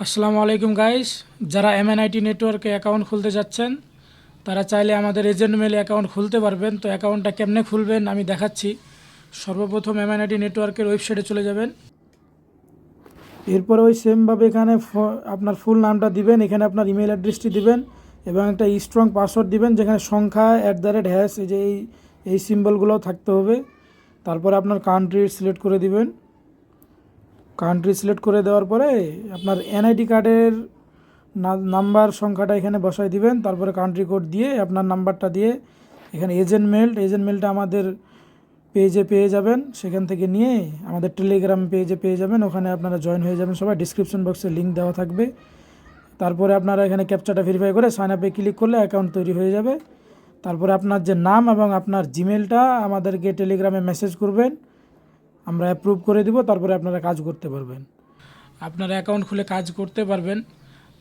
আসসালামু আলাইকুম গাইস, যারা এমএনআইটি নেটওয়ার্কে অ্যাকাউন্ট খুলতে যাচ্ছেন তারা চাইলে আমাদের এজেন্ট মেলে অ্যাকাউন্ট খুলতে পারবেন। তো অ্যাকাউন্টটা কেমনে খুলবেন আমি দেখাচ্ছি। সর্বপ্রথম এমএনআইটি নেটওয়ার্কের ওয়েবসাইটে চলে যাবেন। এরপর ওই সেমভাবে এখানে আপনার ফুল নামটা দিবেন, এখানে আপনার ইমেল অ্যাড্রেসটি দিবেন এবং একটা স্ট্রং পাসওয়ার্ড দিবেন, যেখানে সংখ্যা @# এই যে এই সিম্বলগুলো থাকতে হবে। তারপরে আপনার কান্ট্রি সিলেক্ট করে দিবেন। কান্ট্রি সিলেক্ট করে দেওয়ার পরে আপনার এনআইডি কার্ডের নাম্বার সংখ্যাটা এখানে বসাই দিবেন। তারপরে কান্ট্রি কোড দিয়ে আপনার নাম্বারটা দিয়ে এখানে এজেন্ট মেলটা আমাদের পেজে পেয়ে যাবেন। সেখান থেকে নিয়ে আমাদের টেলিগ্রাম পেজে পেয়ে যাবেন, ওখানে আপনারা জয়েন হয়ে যাবেন সবাই। ডিসক্রিপশন বক্সে লিঙ্ক দেওয়া থাকবে। তারপরে আপনারা এখানে ক্যাপচাটা ভেরিফাই করে সাইন আপে ক্লিক করলে অ্যাকাউন্ট তৈরি হয়ে যাবে। তারপরে আপনার যে নাম এবং আপনার জিমেলটা আমাদেরকে টেলিগ্রামে মেসেজ করবেন, আমরা অ্যাপ্রুভ করে দিব। তারপরে আপনারা কাজ করতে পারবেন, আপনারা অ্যাকাউন্ট খুলে কাজ করতে পারবেন।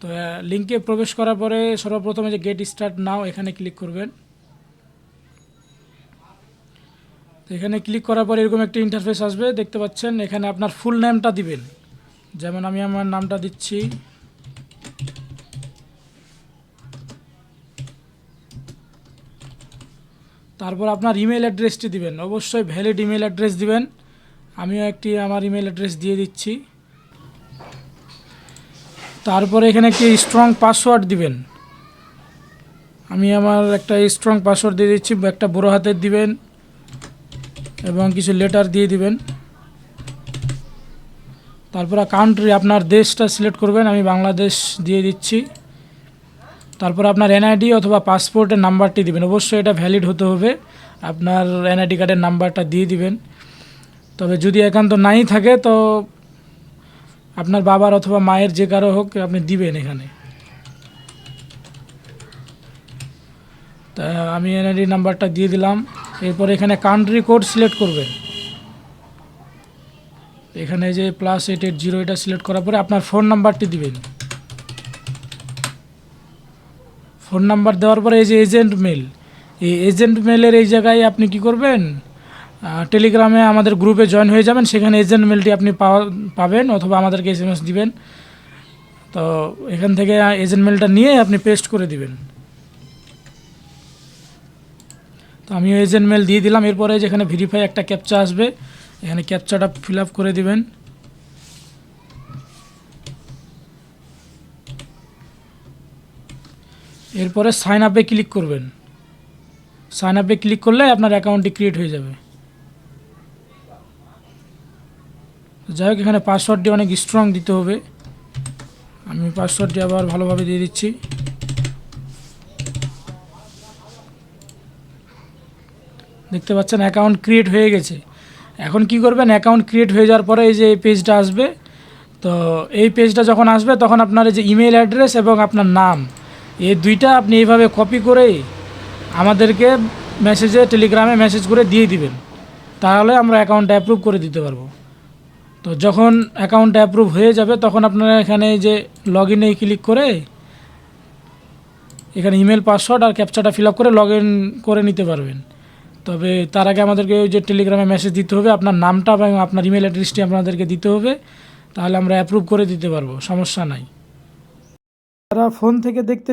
তো লিঙ্কে প্রবেশ করার পরে সর্বপ্রথমে যে গেট স্টার্ট নাও এখানে ক্লিক করবেন। তো এখানে ক্লিক করার পরে এরকম একটা ইন্টারফেস আসবে, দেখতে পাচ্ছেন। এখানে আপনার ফুল নেমটা দিবেন, যেমন আমি আমার নামটা দিচ্ছি। তারপর আপনার ইমেল অ্যাড্রেসটি দিবেন, অবশ্যই ভ্যালিড ইমেল অ্যাড্রেস দিবেন। আমিও আমার ইমেল অ্যাড্রেস দিয়ে দিচ্ছি। তারপরে এখানে একটি স্ট্রং পাসওয়ার্ড দিবেন। আমি আমার একটা স্ট্রং পাসওয়ার্ড দিয়ে দিচ্ছি, একটা বড় হাতের দিবেন এবং কিছু লেটার দিয়ে দিবেন। তারপরে কান্ট্রি আপনার দেশটা সিলেক্ট করবেন, আমি বাংলাদেশ দিয়ে দিচ্ছি। তারপর আপনার এনআইডি অথবা পাসপোর্টের নাম্বারটি দিবেন, অবশ্যই এটা ভ্যালিড হতে হবে। আপনার এনআইডি কার্ডের নাম্বারটা দিয়ে দিবেন। তবে যদি একান্ত নাই থাকে তো আপনার বাবার অথবা মায়ের যে কারো হোক আপনি দিবেন এখানে। তা আমি এনআইডি নাম্বারটা দিয়ে দিলাম। এরপর এখানে কান্ট্রি কোড সিলেক্ট করবেন। এখানে যে +880 এটা সিলেক্ট করার পরে আপনার ফোন নাম্বারটি দিবেন। ফোন নাম্বার দেওয়ার পরে এই যে এজেন্ট মেল, এই এজেন্ট মেলের এই জায়গায় আপনি কি করবেন, টেলিগ্রামে আমাদের গ্রুপে জয়েন হয়ে যাবেন। সেখানে এজেন্ট মেলটি আপনি পাবেন অথবা আমাদেরকে SMS দিবেন। তো এখান থেকে এজেন্ট মেলটা নিয়ে আপনি পেস্ট করে দিবেন। তো আমিও এজেন্ট মেল দিয়ে দিলাম। এরপরে যেখানে ভেরিফাই একটা ক্যাপচা আসবে, এখানে ক্যাপচাটা ফিল আপ করে দিবেন। এরপরে সাইন আপে ক্লিক করবেন। সাইন আপে ক্লিক করলে আপনার অ্যাকাউন্টটি ক্রিয়েট হয়ে যাবে। যাই হোক, এখানে পাসওয়ার্ডটি অনেক স্ট্রং দিতে হবে। আমি পাসওয়ার্ডটি আবার ভালোভাবে দিয়ে দিচ্ছি। দেখতে পাচ্ছেন অ্যাকাউন্ট ক্রিয়েট হয়ে গেছে। এখন কি করবেন, অ্যাকাউন্ট ক্রিয়েট হয়ে যাওয়ার পরে এই যে এই পেজটা আসবে। তো এই পেজটা যখন আসবে তখন আপনার এই যে ইমেল অ্যাড্রেস এবং আপনার নাম, এই দুইটা আপনি এইভাবে কপি করে আমাদেরকে টেলিগ্রামে মেসেজ করে দিয়ে দিবেন। তাহলে আমরা অ্যাকাউন্টটা অ্যাপ্রুভ করে দিতে পারবো। তো যখন অ্যাকাউন্টটা অ্যাপ্রুভ হয়ে যাবে তখন আপনারা এখানে যে লগ ইনে ক্লিক করে এখানে ইমেল পাসওয়ার্ড আর ক্যাপচাটা ফিল আপ করে লগ ইন করে নিতে পারবেন। তবে তার আগে আমাদেরকে ওই যে টেলিগ্রামে মেসেজ দিতে হবে, আপনার নামটা এবং আপনার ইমেল অ্যাড্রেসটি আপনাদেরকে দিতে হবে। তাহলে আমরা অ্যাপ্রুভ করে দিতে পারবো, সমস্যা নাই। যারা ফোন থেকে দেখতে